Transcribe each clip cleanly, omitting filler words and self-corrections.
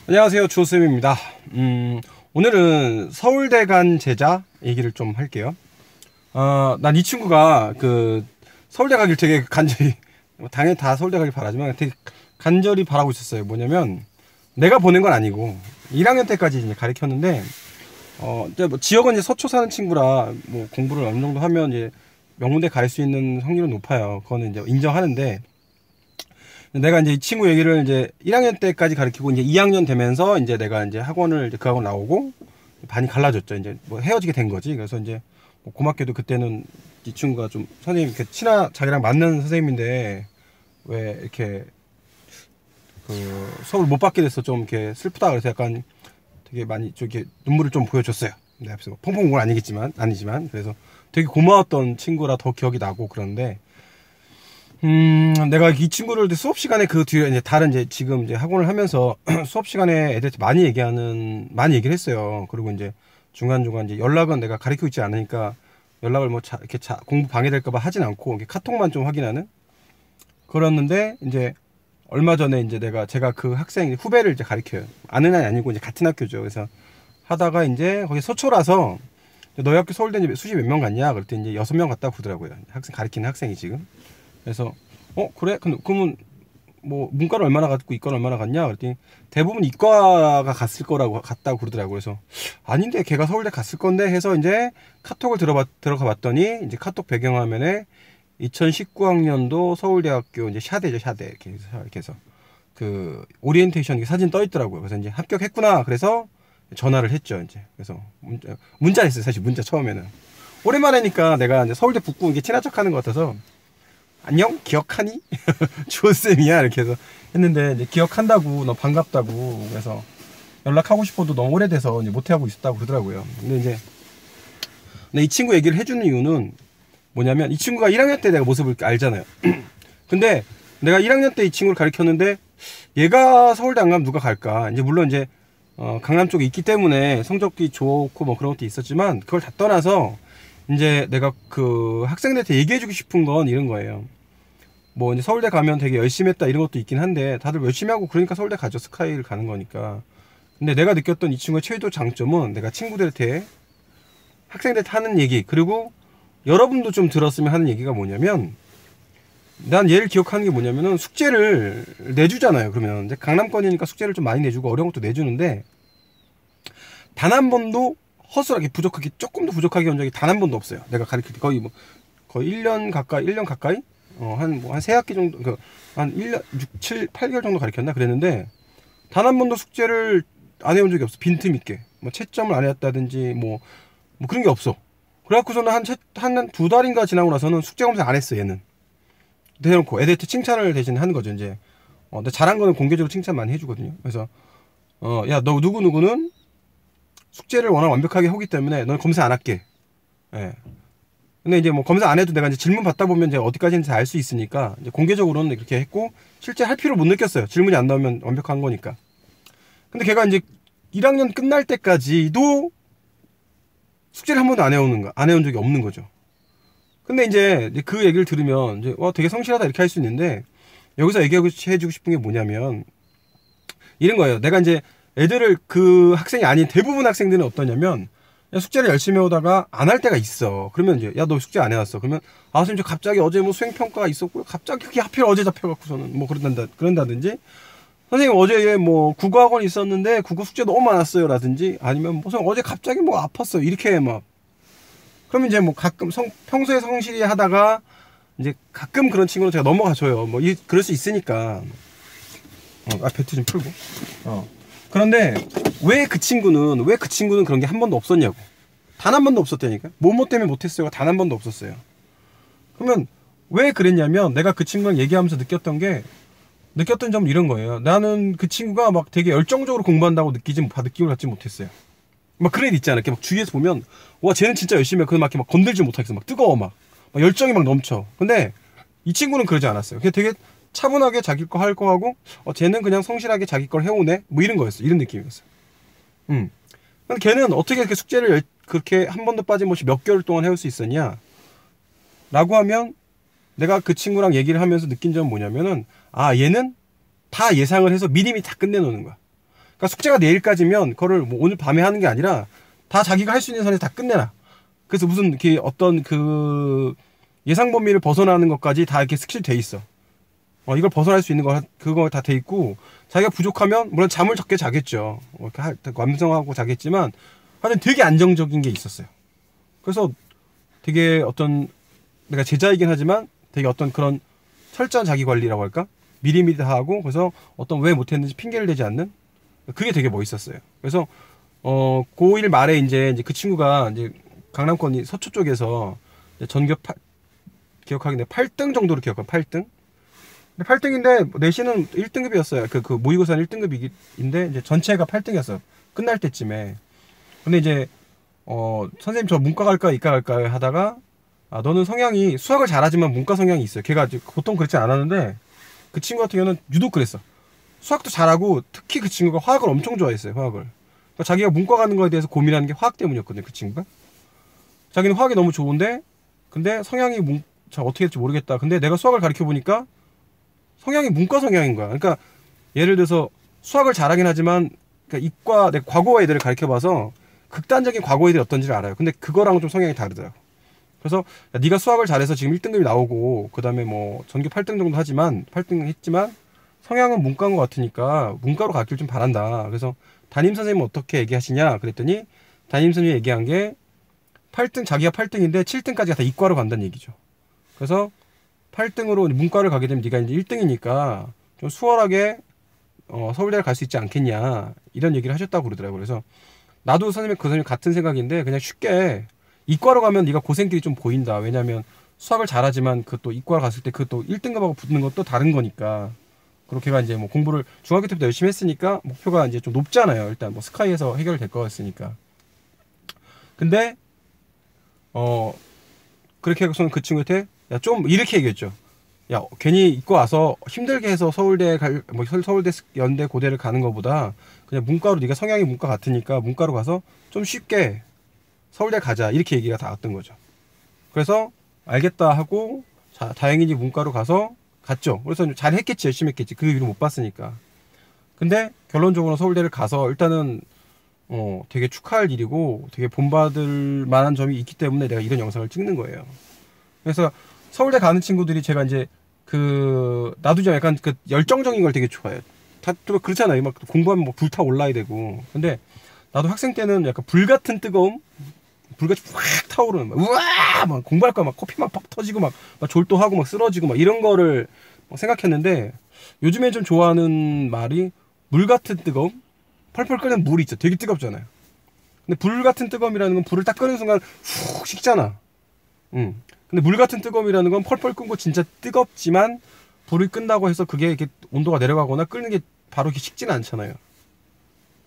안녕하세요, 주호쌤입니다. 오늘은 서울대 간 제자 얘기를 좀 할게요. 난 이 친구가 서울대 가길 되게 간절히, 당연히 다 서울대 가길 바라지만 되게 간절히 바라고 있었어요. 뭐냐면, 내가 보낸 건 아니고, 1학년 때까지 이제 가르쳤는데, 이제 뭐 지역은 이제 서초 사는 친구라, 뭐 공부를 어느 정도 하면 이제 명문대 갈 수 있는 확률은 높아요. 그거는 이제 인정하는데, 내가 이제 이 친구 얘기를 이제 1학년 때까지 가르치고 이제 2학년 되면서 이제 내가 이제 학원을 이제 그 학원 나오고 반이 갈라졌죠. 이제 뭐 헤어지게 된 거지. 그래서 이제 뭐 고맙게도 그때는 이 친구가 좀 선생님 이렇게 자기랑 맞는 선생님인데 왜 이렇게 수업을 못 받게 돼서 좀 이렇게 슬프다 그래서 약간 되게 많이 저기 눈물을 좀 보여줬어요. 내 앞에서 펑펑 운 건 아니지만 그래서 되게 고마웠던 친구라 더 기억이 나고 그런데 내가 이 친구를 수업 시간에 그 뒤에 이제 다른 이제 지금 이제 학원을 하면서 수업 시간에 애들한테 많이 얘기를 했어요. 그리고 이제 중간중간 이제 연락은 내가 가르치고 있지 않으니까 연락을 뭐 공부 방해될까봐 하진 않고 이렇게 카톡만 좀 확인하는 그랬는데 이제 얼마 전에 이제 제가 그 학생 후배를 이제 가르쳐요. 아는 애는 아니고 이제 같은 학교죠. 그래서 하다가 이제 거기 서초라서 너희 학교 서울대 이제 수시 몇 명 갔냐? 그랬더니 이제 6명 갔다고 그러더라고요. 가르치는 학생이 지금. 그래서 그래? 그러면 뭐 문과를 얼마나 갔고 이과를 얼마나 갔냐? 그랬더니 대부분 이과가 갔다고 그러더라고요. 그래서 아닌데 걔가 서울대 갔을 건데 해서 이제 카톡을 들어가 봤더니 이제 카톡 배경화면에 2019학년도 서울대학교 이제 샤대죠, 샤대 이렇게 해서 그 오리엔테이션 사진 떠 있더라고요. 그래서 이제 합격했구나. 그래서 전화를 했죠. 이제 그래서 문자 했어요. 사실 문자 처음에는 오랜만에니까 내가 이제 서울대 붙고 이게 친한 척하는 것 같아서. 안녕? 기억하니? 주호쌤이야 이렇게 해서 했는데 이제 기억한다고 너 반갑다고 그래서 연락하고 싶어도 너무 오래돼서 이제 못하고 있었다고 그러더라고요. 근데 이 친구 얘기를 해주는 이유는 뭐냐면 이 친구가 1학년 때 내가 모습을 알잖아요. 근데 내가 1학년 때 이 친구를 가르쳤는데 얘가 서울대 안 가면 누가 갈까? 이제 물론 이제 강남 쪽에 있기 때문에 성적이 좋고 뭐 그런 것도 있었지만 그걸 다 떠나서 이제 내가 그 학생들한테 얘기해주고 싶은 건 이런 거예요. 뭐 이제 서울대 가면 되게 열심히 했다 이런 것도 있긴 한데 다들 열심히 하고 그러니까 서울대 가죠. 스카이를 가는 거니까. 근데 내가 느꼈던 이 친구의 최대 장점은 내가 친구들한테 학생들한테 하는 얘기 그리고 여러분도 좀 들었으면 하는 얘기가 뭐냐면 난 얘를 기억하는 게 뭐냐면은 숙제를 내주잖아요. 그러면 이제 강남권이니까 숙제를 좀 많이 내주고 어려운 것도 내주는데 단 한 번도 허술하게 조금도 부족하게 한 적이 단 한 번도 없어요. 내가 가르칠 때 거의 1년 가까이? 한 3학기 정도, 한 1년, 6, 7, 8개월 정도 가르쳤나? 그랬는데, 단 한 번도 숙제를 안 해온 적이 없어. 빈틈있게. 뭐, 채점을 안 해왔다든지, 뭐 그런 게 없어. 그래갖고서는 한 2달인가 지나고 나서는 숙제 검사 안 했어, 얘는. 대놓고 애들한테 칭찬을 대신 하는 거죠, 이제. 근데 잘한 거는 공개적으로 칭찬 많이 해주거든요. 그래서, 야, 너 누구누구는 숙제를 워낙 완벽하게 하기 때문에 넌 검사 안 할게. 예. 근데 이제 뭐 검사 안 해도 내가 이제 질문 받다 보면 이제 어디까지인지 알 수 있으니까 이제 공개적으로는 이렇게 했고 실제 할 필요 못 느꼈어요. 질문이 안 나오면 완벽한 거니까. 근데 걔가 이제 1학년 끝날 때까지도 숙제를 한 번도 안 해온 적이 없는 거죠. 근데 이제 그 얘기를 들으면 이제 되게 성실하다 이렇게 할 수 있는데 여기서 얘기해주고 싶은 게 뭐냐면 이런 거예요. 내가 이제 애들을 그 학생이 아닌 대부분 학생들은 어떠냐면 숙제를 열심히 해오다가 안 할 때가 있어. 그러면 이제 야 너 숙제 안 해왔어. 그러면 선생님 저 갑자기 어제 뭐 수행평가가 있었고요. 갑자기 그게 하필 어제 잡혀갖고서는 뭐 그런다든지 선생님 어제 뭐 국어학원 있었는데 국어 숙제 너무 많았어요 라든지 아니면 뭐 선생님 어제 갑자기 뭐 아팠어 이렇게 막 그러면 이제 뭐 가끔 평소에 성실히 하다가 이제 가끔 그런 친구는 제가 넘어가줘요. 뭐 그럴 수 있으니까 벨트 좀 풀고 그런데 왜 그 친구는 그런 게 한 번도 없었냐고. 단 한 번도 없었다니까. 뭐뭐 때문에 못했어요. 단 한 번도 없었어요. 그러면 왜 그랬냐면 내가 그 친구랑 얘기하면서 느꼈던 점은 이런 거예요. 나는 그 친구가 막 되게 열정적으로 공부한다고 느낌을 받지 못했어요. 막 그런 애 있잖아. 이렇게 막 주위에서 보면 와 쟤는 진짜 열심히 해. 그래서 막 건들지 못하겠어. 막 뜨거워 막 열정이 막 넘쳐. 근데 이 친구는 그러지 않았어요. 그냥 되게 차분하게 자기 거 할 거 하고 쟤는 그냥 성실하게 자기 걸 해오네 뭐 이런 거였어. 이런 느낌이었어. 근데 걔는 어떻게 이렇게 숙제를 그렇게 한 번도 빠짐없이 몇 개월 동안 해올 수 있었냐 라고 하면 내가 그 친구랑 얘기를 하면서 느낀 점은 뭐냐면은 얘는 다 예상을 해서 미리미리 다 끝내놓는 거야. 그러니까 숙제가 내일까지면 그거를 뭐 오늘 밤에 하는 게 아니라 다 자기가 할 수 있는 선에서 다 끝내라. 그래서 무슨 이렇게 어떤 그 예상 범위를 벗어나는 것까지 다 이렇게 스킬 돼 있어. 이걸 벗어날 수 있는 거 그거 다 돼 있고 자기가 부족하면 물론 잠을 적게 자겠죠. 이렇게 완성하고 자겠지만 하여튼 되게 안정적인 게 있었어요. 그래서 되게 어떤 내가 제자이긴 하지만 되게 어떤 그런 철저한 자기 관리라고 할까? 미리미리 다 하고 그래서 어떤 왜 못했는지 핑계를 대지 않는 그게 되게 멋있었어요. 그래서 고1 말에 이제 그 친구가 이제 강남권 서초 쪽에서 전교 기억하기는 8등 정도로 기억한 8등. 8등인데 내신은 1등급이었어요. 그 모의고사는 1등급인데 이제 전체가 8등이었어. 끝날 때쯤에. 근데 이제 선생님 저 문과 갈까 이과 갈까 하다가 너는 성향이 수학을 잘하지만 문과 성향이 있어요. 걔가 보통 그렇지 않았는데 그 친구 같은 경우는 유독 그랬어. 수학도 잘하고 특히 그 친구가 화학을 엄청 좋아했어요. 화학을. 그러니까 자기가 문과 가는 거에 대해서 고민하는 게 화학 때문이었거든요. 그 친구가. 자기는 화학이 너무 좋은데 근데 성향이 잘 어떻게 될지 모르겠다. 근데 내가 수학을 가르쳐 보니까 성향이 문과 성향인 거야. 그러니까 예를 들어서 수학을 잘하긴 하지만 그러니까 이과 내 과거 애들을 가르쳐 봐서 극단적인 과거 애들이 어떤지를 알아요. 근데 그거랑은 좀 성향이 다르더라고. 그래서 야, 네가 수학을 잘해서 지금 1등급이 나오고 그다음에 뭐 전교 8등 정도 하지만 8등 했지만 성향은 문과인 것 같으니까 문과로 가길 좀 바란다. 그래서 담임 선생님은 어떻게 얘기하시냐 그랬더니 담임 선생님이 얘기한 게 8등 자기가 8등인데 7등까지가 다 이과로 간다는 얘기죠. 그래서 8등으로 문과를 가게 되면 네가 이제 1등이니까 좀 수월하게 서울대를 갈 수 있지 않겠냐 이런 얘기를 하셨다고 그러더라고요. 그래서 나도 선생님 그 선생님 같은 생각인데 그냥 쉽게 이과로 가면 네가 고생길이 좀 보인다. 왜냐면 수학을 잘하지만 그 또 이과를 갔을 때 그 또 1등급하고 붙는 것도 다른 거니까. 그렇게가 이제 뭐 공부를 중학교 때부터 열심히 했으니까 목표가 이제 좀 높잖아요. 일단 뭐 스카이에서 해결될 거였으니까. 근데 그렇게 해서는 그 친구한테 야 좀 이렇게 얘기했죠. 야 괜히 이과 와서 힘들게 해서 서울대 서울대 연대 고대를 가는 것보다 그냥 문과로 네가 성향이 문과 같으니까 문과로 가서 좀 쉽게 서울대 가자 이렇게 얘기가 닿았던 거죠. 그래서 알겠다 하고 다행히 문과로 가서 갔죠. 그래서 잘 했겠지, 열심히 했겠지. 그 이후로 못 봤으니까. 근데 결론적으로 서울대를 가서 일단은 되게 축하할 일이고 되게 본받을 만한 점이 있기 때문에 내가 이런 영상을 찍는 거예요. 그래서 서울대 가는 친구들이 제가 이제 나도 좀 약간 그 열정적인 걸 되게 좋아해요. 다들 그렇잖아요. 막 공부하면 뭐 불타 올라야 되고. 근데 나도 학생 때는 약간 불같은 뜨거움, 불같이 확 타오르는 막 우와 막 공부할 거 막 코피 막 퍽 터지고 막 졸도하고 막 쓰러지고 막 이런 거를 생각했는데 요즘에 좀 좋아하는 말이 물 같은 뜨거움. 펄펄 끓는 물이 있죠. 되게 뜨겁잖아요. 근데 불 같은 뜨거움이라는 건 불을 딱 끄는 순간 훅 식잖아. 근데 물 같은 뜨거움이라는 건 펄펄 끓고 진짜 뜨겁지만 불을 끈다고 해서 그게 이렇게 온도가 내려가거나 끓는 게 바로 이렇게 식지는 않잖아요.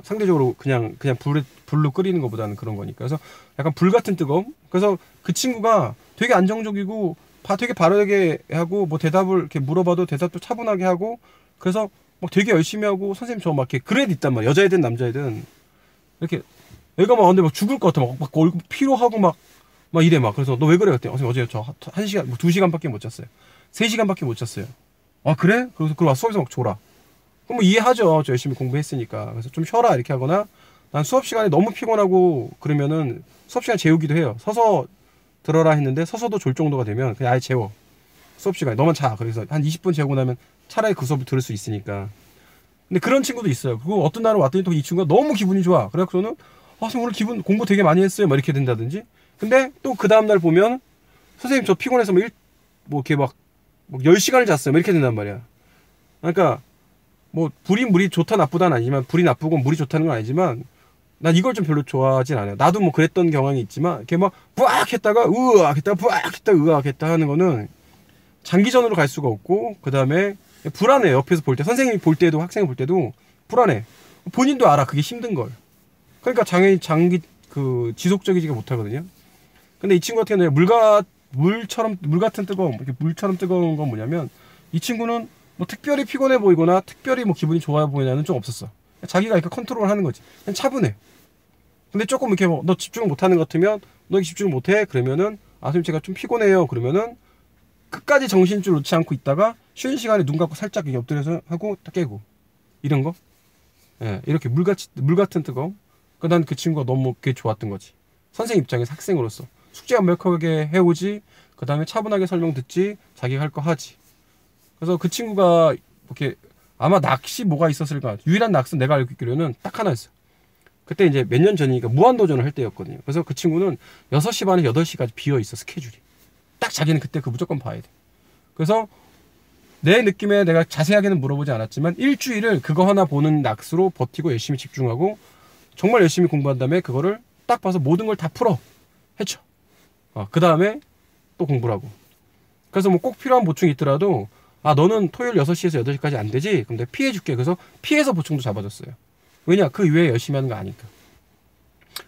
상대적으로 그냥 불로 끓이는 것보다는 그런 거니까. 그래서 약간 불 같은 뜨거움. 그래서 그 친구가 되게 안정적이고 되게 바르게 하고 뭐 대답을 이렇게 물어봐도 대답도 차분하게 하고 그래서 막 되게 열심히 하고 선생님 저 막 이렇게 그래도 있단 말이야. 여자애든 남자애든 이렇게 애가 막 근데 막 죽을 것 같아. 막 얼굴 피로하고 막 이래 막. 그래서 너 왜 그래? 그랬더니 선생님 어제 저 1시간 뭐 2시간밖에 못 잤어요. 3시간밖에 못 잤어요. 아 그래? 그래서 그걸 수업에서 막 졸아. 그럼 뭐 이해하죠. 저 열심히 공부했으니까. 그래서 좀 쉬어라 이렇게 하거나 난 수업 시간에 너무 피곤하고 그러면은 수업 시간 재우기도 해요. 서서 들어라 했는데 서서도 졸 정도가 되면 그냥 아예 재워. 수업 시간에 너만 자. 그래서 한 20분 재우고 나면 차라리 그 수업을 들을 수 있으니까. 근데 그런 친구도 있어요. 그리고 어떤 날은 왔더니 또 이 친구가 너무 기분이 좋아. 그래서 선생님 오늘 공부 되게 많이 했어요. 막 이렇게 된다든지. 근데 또 그 다음날 보면 선생님 저 피곤해서 뭐 이렇게 막 10시간을 잤어요. 막 이렇게 된단 말이야. 그러니까 뭐 물이 좋다 나쁘다는 아니지만 불이 나쁘고 물이 좋다는 건 아니지만 난 이걸 좀 별로 좋아하진 않아요. 나도 뭐 그랬던 경향이 있지만 이렇게 막 뿌악 했다가 으악 했다가 뿌악 했다가 으악 했다 하는 거는 장기전으로 갈 수가 없고 그 다음에 불안해. 옆에서 볼 때 선생님이 볼 때도 학생이 볼 때도 불안해. 본인도 알아 그게 힘든 걸. 그러니까 지속적이지가 못하거든요. 근데 이 친구 같은 경우는 물 같은 뜨거움, 이렇게 물처럼 뜨거운 건 뭐냐면 이 친구는 뭐 특별히 피곤해 보이거나 특별히 뭐 기분이 좋아 보이냐는 좀 없었어. 자기가 이렇게 컨트롤 하는 거지. 그냥 차분해. 근데 조금 이렇게 너 집중을 못하는 것 같으면 너 집중을 못해? 그러면은 선생님 제가 좀 피곤해요. 그러면은 끝까지 정신줄 놓지 않고 있다가 쉬는 시간에 눈 감고 살짝 엎드려서 하고 딱 깨고 이런 거. 예, 이렇게 물 같은 뜨거움. 난 그 친구가 너무 그게 좋았던 거지. 선생 입장에서 학생으로서 숙제 완벽하게 해오지. 그 다음에 차분하게 설명 듣지. 자기가 할 거 하지. 그래서 그 친구가 이렇게 아마 낚시 뭐가 있었을까. 유일한 낚시는 내가 알고 있기로는 딱 하나였어. 그때 이제 몇 년 전이니까 무한도전을 할 때였거든요. 그래서 그 친구는 6시 반에 8시까지 비어있어, 스케줄이. 딱 자기는 그때 그 무조건 봐야 돼. 그래서 내 느낌에 내가 자세하게는 물어보지 않았지만 일주일을 그거 하나 보는 낚시로 버티고 열심히 집중하고 정말 열심히 공부한 다음에 그거를 딱 봐서 모든 걸 다 풀어. 해쳐. 그 다음에 또 공부를 하고. 그래서 뭐 꼭 필요한 보충이 있더라도 너는 토요일 6시에서 8시까지 안 되지? 그럼 내가 피해줄게. 그래서 피해서 보충도 잡아줬어요. 왜냐? 그 이외에 열심히 하는 거 아니까.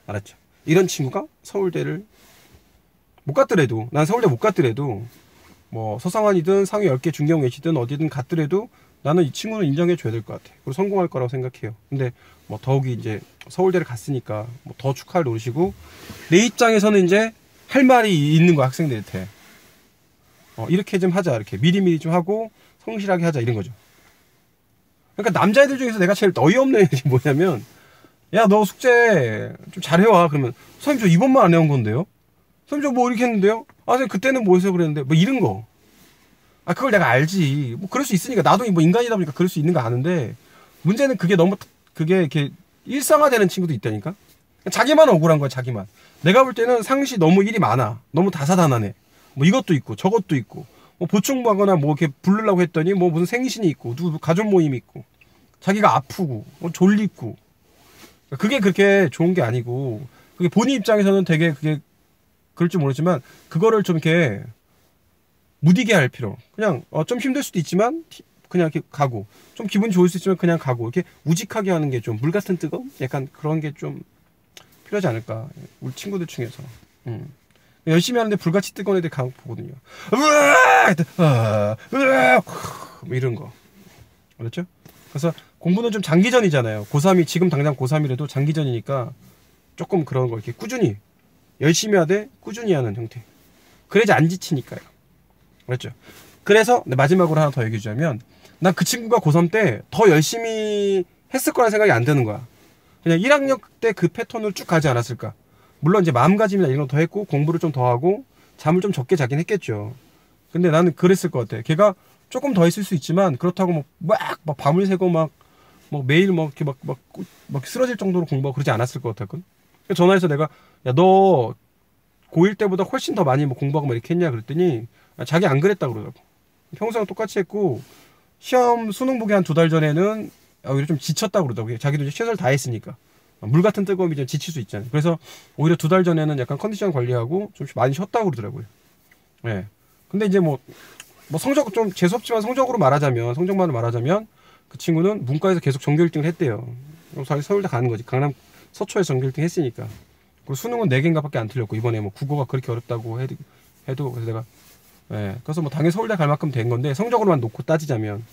알았죠? 이런 친구가 서울대를 못 갔더라도, 난 서울대 못 갔더라도, 뭐 서성환이든 상위 10개 중경외시든 어디든 갔더라도 나는 이 친구는 인정해줘야 될 것 같아. 그리고 성공할 거라고 생각해요. 근데 뭐 더욱이 이제 서울대를 갔으니까 뭐 더 축하를 노리시고, 내 입장에서는 이제 할 말이 있는 거야, 학생들한테. 이렇게 좀 하자, 이렇게 미리미리 좀 하고 성실하게 하자, 이런 거죠. 그러니까 남자애들 중에서 내가 제일 어이없는 애들이 뭐냐면, 야, 너 숙제 좀 잘해와. 그러면 선생님 저 이번만 안 해온 건데요? 선생님 저 뭐 이렇게 했는데요? 선생님 그때는 뭐 해서 그랬는데, 뭐 이런 거. 그걸 내가 알지. 뭐 그럴 수 있으니까. 나도 뭐 인간이다 보니까 그럴 수 있는 거 아는데, 문제는 그게 너무 그게 이렇게 일상화되는 친구도 있다니까. 자기만 억울한 거야, 자기만. 내가 볼 때는 상시 너무 일이 많아. 너무 다사다난해. 뭐 이것도 있고 저것도 있고, 뭐 보충하거나 뭐 이렇게 부르려고 했더니 뭐 무슨 생신이 있고 누구 가족 모임이 있고 자기가 아프고 뭐 졸리고. 그게 그렇게 좋은 게 아니고, 그게 본인 입장에서는 되게 그게 그럴지 모르지만 그거를 좀 이렇게 무디게 할 필요. 그냥 좀 힘들 수도 있지만 그냥 이렇게 가고, 좀 기분 좋을 수 있으면 그냥 가고, 이렇게 우직하게 하는 게 좀 물 같은 뜨거움? 약간 그런 게 좀 필요하지 않을까, 우리 친구들 중에서. 열심히 하는데 불같이 뜨거운 애들 간혹 보거든요. 뭐 이런 거. 그렇죠? 그래서 공부는 좀 장기전이잖아요. 고3이, 지금 당장 고3이라도 장기전이니까 조금 그런 거 이렇게 꾸준히 열심히 하되 꾸준히 하는 형태. 그래야지 안 지치니까요. 그렇죠? 그래서 마지막으로 하나 더 얘기해 주자면, 난 그 친구가 고3 때 더 열심히 했을 거라는 생각이 안 드는 거야. 그냥 1학년 때 그 패턴을 쭉 가지 않았을까. 물론 이제 마음가짐이나 이런 거 더 했고 공부를 좀 더 하고 잠을 좀 적게 자긴 했겠죠. 근데 나는 그랬을 것 같아. 걔가 조금 더 했을 수 있지만 그렇다고 막 밤을 새고 막 매일 이렇게 막 쓰러질 정도로 공부하고 그러지 않았을 것 같았거든. 그래서 전화해서 내가, 야, 너 고1 때보다 훨씬 더 많이 뭐 공부하고 막 이렇게 했냐 그랬더니 자기 안 그랬다 그러더라고. 평소랑 똑같이 했고 시험 수능 보기 한 2달 전에는 오히려 좀 지쳤다 그러더라고. 자기도 이제 최선을 다했으니까. 물 같은 뜨거움이 좀 지칠 수 있잖아요. 그래서 오히려 2달 전에는 약간 컨디션 관리하고 좀 많이 쉬었다고 그러더라고요. 네. 근데 이제 뭐 성적 좀 재수없지만 성적만을 말하자면 그 친구는 문과에서 계속 전교 1등을 했대요. 그래서 서울대 가는 거지. 강남 서초에서 전교 1등 했으니까. 그리고 수능은 4개인가 밖에 안 틀렸고, 이번에 뭐 국어가 그렇게 어렵다고 해도 그래서 내가, 그래서 뭐 당연히 서울대 갈 만큼 된 건데, 성적으로만 놓고 따지자면.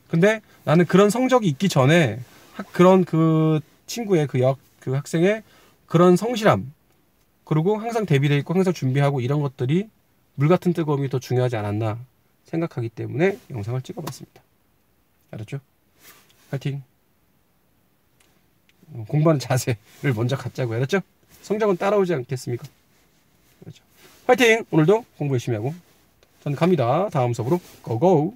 근데 나는 그런 성적이 있기 전에 그런 그 친구의 그 학생의 그런 성실함, 그리고 항상 대비돼 있고 항상 준비하고 이런 것들이 물 같은 뜨거움이 더 중요하지 않았나 생각하기 때문에 영상을 찍어봤습니다. 알았죠? 파이팅. 공부하는 자세를 먼저 갖자고. 알았죠? 성적은 따라오지 않겠습니까? 그렇죠. 파이팅! 오늘도 공부 열심히 하고 저는 갑니다. 다음 수업으로 고고!